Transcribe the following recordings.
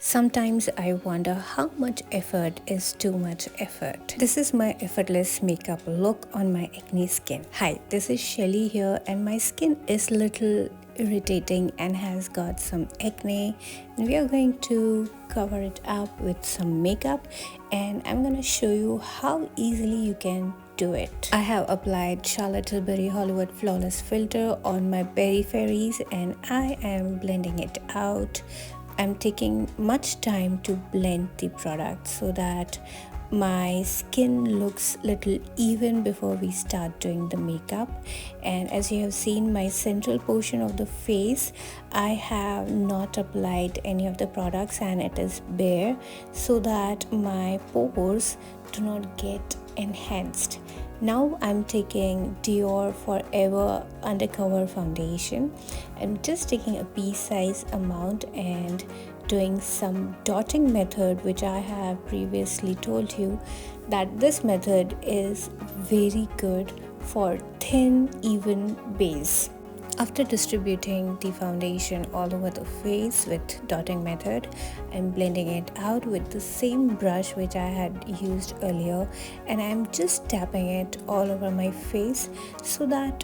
Sometimes I wonder how much effort is too much effort. This is my effortless makeup look on my acne skin. Hi, this is Shelly here, and my skin is little irritating and has got some acne, and we are going to cover it up with some makeup, and I'm going to show you how easily you can do it. I have applied Charlotte Tilbury Hollywood Flawless Filter on my peripheries and I am blending it out. I'm taking much time to blend the product so that my skin looks little even before we start doing the makeup. And as you have seen, my central portion of the face, I have not applied any of the products and it is bare so that my pores do not get enhanced. Now I'm taking Dior Forever Undercover Foundation. I'm just taking a pea size amount and doing some dotting method, which I have previously told you that this method is very good for thin even base. After distributing the foundation all over the face with dotting method, I'm blending it out with the same brush which I had used earlier, and I'm just tapping it all over my face so that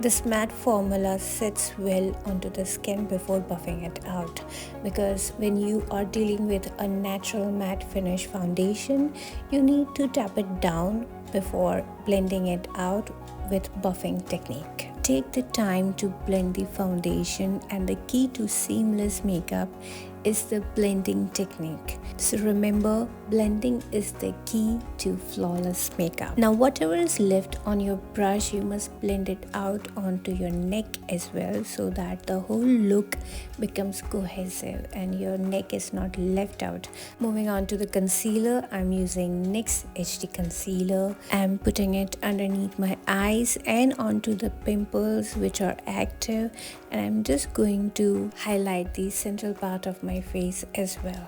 this matte formula sits well onto the skin before buffing it out, because when you are dealing with a natural matte finish foundation, you need to tap it down before blending it out with buffing technique. Take the time to blend the foundation, and the key to seamless makeup is the blending technique. So remember, blending is the key to flawless makeup. Now whatever is left on your brush, you must blend it out onto your neck as well so that the whole look becomes cohesive and your neck is not left out. Moving on to the concealer, I'm using NYX HD concealer. I'm putting it underneath my eyes and onto the pimples which are active, and I'm just going to highlight the central part of my face as well.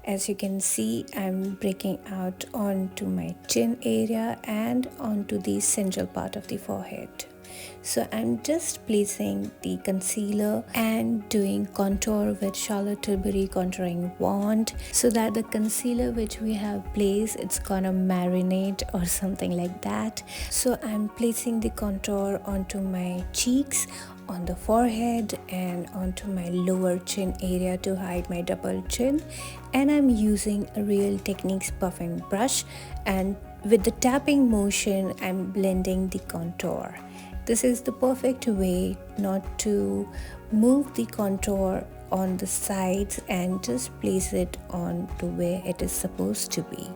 As you can see, I'm breaking out onto my chin area and onto the central part of the forehead. So I'm just placing the concealer and doing contour with Charlotte Tilbury contouring wand so that the concealer which we have placed, it's gonna marinate or something like that. So I'm placing the contour onto my cheeks, on the forehead and onto my lower chin area to hide my double chin, and I'm using a Real Techniques buffing brush, and with the tapping motion I'm blending the contour. This is the perfect way not to move the contour on the sides and just place it on to where it is supposed to be.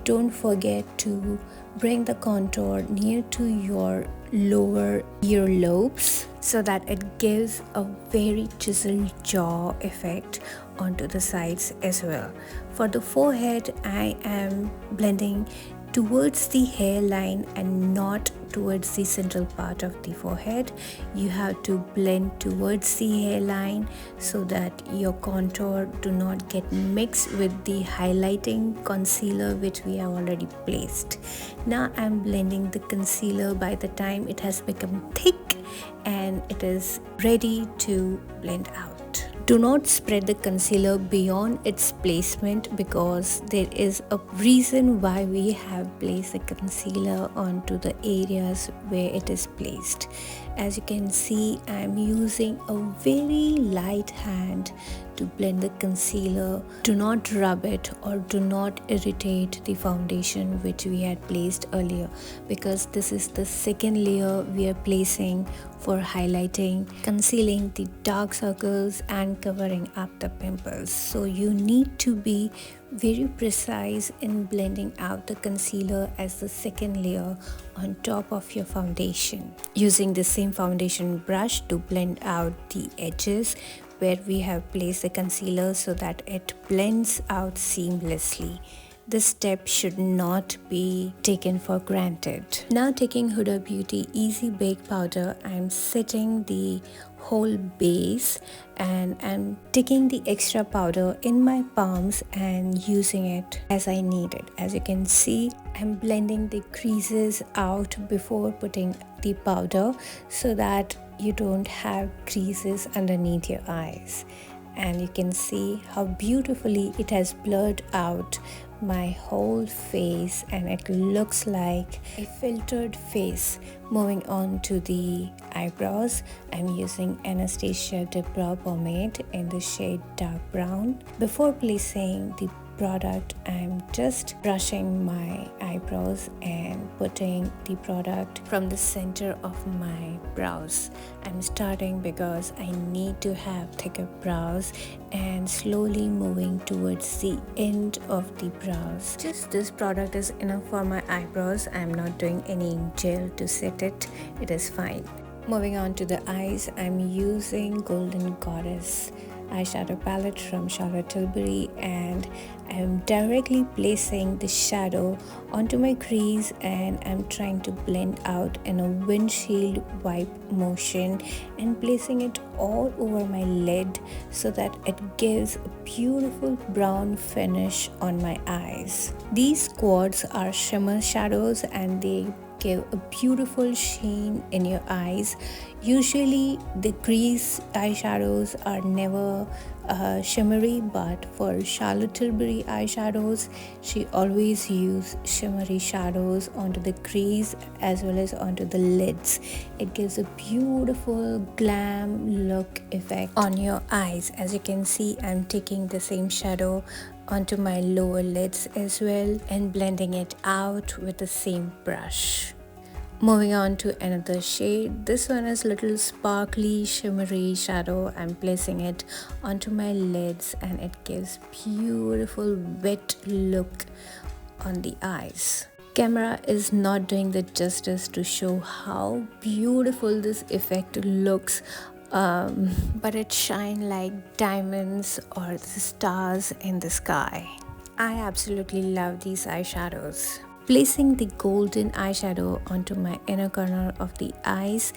Don't forget to bring the contour near to your lower earlobes so that it gives a very chiseled jaw effect onto the sides as well. For the forehead, I am blending towards the hairline and not towards the central part of the forehead. You have to blend towards the hairline so that your contour do not get mixed with the highlighting concealer which we have already placed. Now I'm blending the concealer by the time it has become thick and it is ready to blend out. Do not spread the concealer beyond its placement, because there is a reason why we have placed the concealer onto the areas where it is placed. As you can see, I am using a very light hand to blend the concealer. Do not rub it or do not irritate the foundation which we had placed earlier, because this is the second layer we are placing for highlighting, concealing the dark circles and covering up the pimples. So you need to be very precise in blending out the concealer as the second layer on top of your foundation. Using the same foundation brush to blend out the edges where we have placed the concealer so that it blends out seamlessly. This step should not be taken for granted. Now taking Huda Beauty Easy Bake Powder, I'm setting the whole base and I'm taking the extra powder in my palms and using it as I need it. As you can see, I'm blending the creases out before putting the powder so that you don't have creases underneath your eyes. and you can see how beautifully it has blurred out my whole face and it looks like a filtered face. Moving on to the eyebrows, I'm using Anastasia Dip Brow Pomade in the shade dark brown. Before placing the product, I'm just brushing my eyebrows and putting the product from the center of my brows. I'm starting because I need to have thicker brows and slowly moving towards the end of the brows. Just this product is enough for my eyebrows. I'm not doing any gel to set it. It is fine. Moving on to the eyes, I'm using Golden Goddess eyeshadow palette from Charlotte Tilbury, and I'm directly placing the shadow onto my crease and I'm trying to blend out in a windshield wipe motion and placing it all over my lid so that it gives a beautiful brown finish on my eyes. These quads are shimmer shadows and they give a beautiful sheen in your eyes. Usually the crease eyeshadows are never shimmery, but for Charlotte Tilbury eyeshadows, she always use shimmery shadows onto the crease as well as onto the lids. It gives a beautiful glam look effect on your eyes. As you can see, I'm taking the same shadow onto my lower lids as well and blending it out with the same brush. Moving on to another shade. This one is little sparkly shimmery shadow. I'm placing it onto my lids and it gives beautiful wet look on the eyes. Camera is not doing the justice to show how beautiful this effect looks, but it shines like diamonds or the stars in the sky. I absolutely love these eyeshadows. Placing the golden eyeshadow onto my inner corner of the eyes,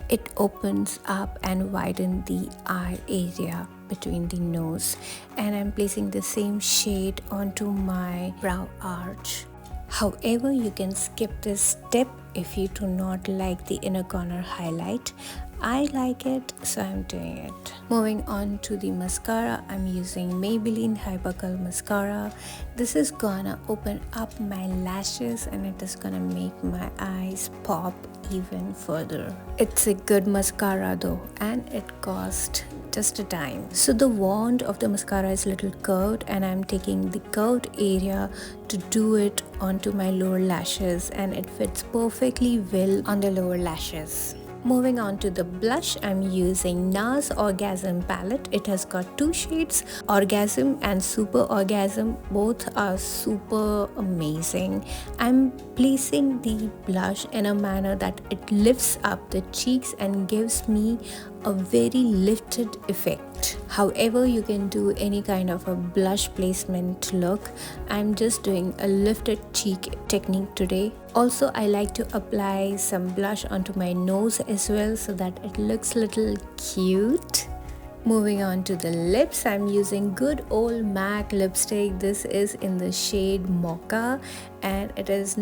it opens up and widens the eye area between the nose, and I'm placing the same shade onto my brow arch. However, you can skip this step if you do not like the inner corner highlight. I like it, so I'm doing it. Moving on to the mascara, I'm using Maybelline Hypercurl Mascara. This is gonna open up my lashes and it is gonna make my eyes pop even further. It's a good mascara though, and it cost just a dime. So the wand of the mascara is a little curved and I'm taking the curved area to do it onto my lower lashes, and it fits perfectly well on the lower lashes. Moving on to the blush, I'm using NARS Orgasm palette. It has got two shades, Orgasm and Super Orgasm. Both are super amazing. I'm placing the blush in a manner that it lifts up the cheeks and gives me a very lifted effect. However, you can do any kind of a blush placement look. I'm just doing a lifted cheek technique today. Also, I like to apply some blush onto my nose as well so that it looks a little cute. Moving on to the lips, I'm using good old MAC lipstick. This is in the shade Mocha and it is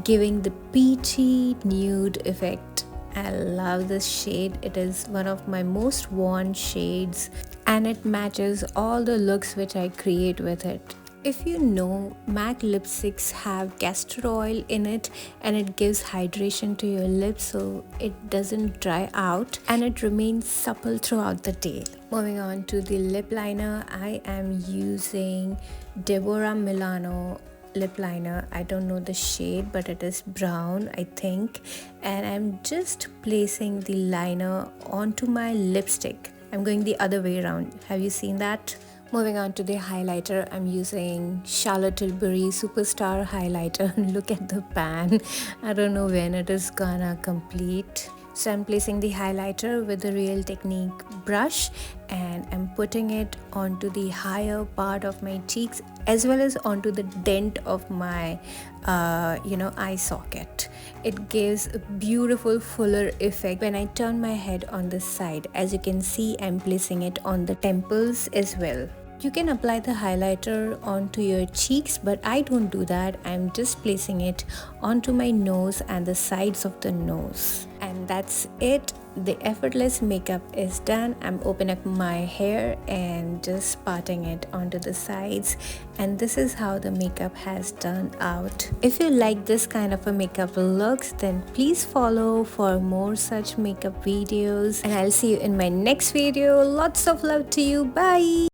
giving the peachy nude effect. I love this shade. It is one of my most worn shades and it matches all the looks which I create with it. If you know, MAC lipsticks have castor oil in it and it gives hydration to your lips so it doesn't dry out and it remains supple throughout the day. Moving on to the lip liner, I am using Deborah Milano lip liner. I don't know the shade, but it is brown, I think, and I'm just placing the liner onto my lipstick. I'm going the other way around. Have you seen that? Moving on to the highlighter, I'm using Charlotte Tilbury Superstar highlighter. Look at the pan. I don't know when it is gonna complete. So I'm placing the highlighter with the Real Technique brush and I'm putting it onto the higher part of my cheeks as well as onto the dent of my eye socket. It gives a beautiful fuller effect when I turn my head on the side. As you can see, I'm placing it on the temples as well. You can apply the highlighter onto your cheeks, but I don't do that. I'm just placing it onto my nose and the sides of the nose. And that's it. The effortless makeup is done. I'm opening up my hair and just parting it onto the sides, and this is how the makeup has turned out. If you like this kind of a makeup looks, then please follow for more such makeup videos, and I'll see you in my next video. Lots of love to you. Bye.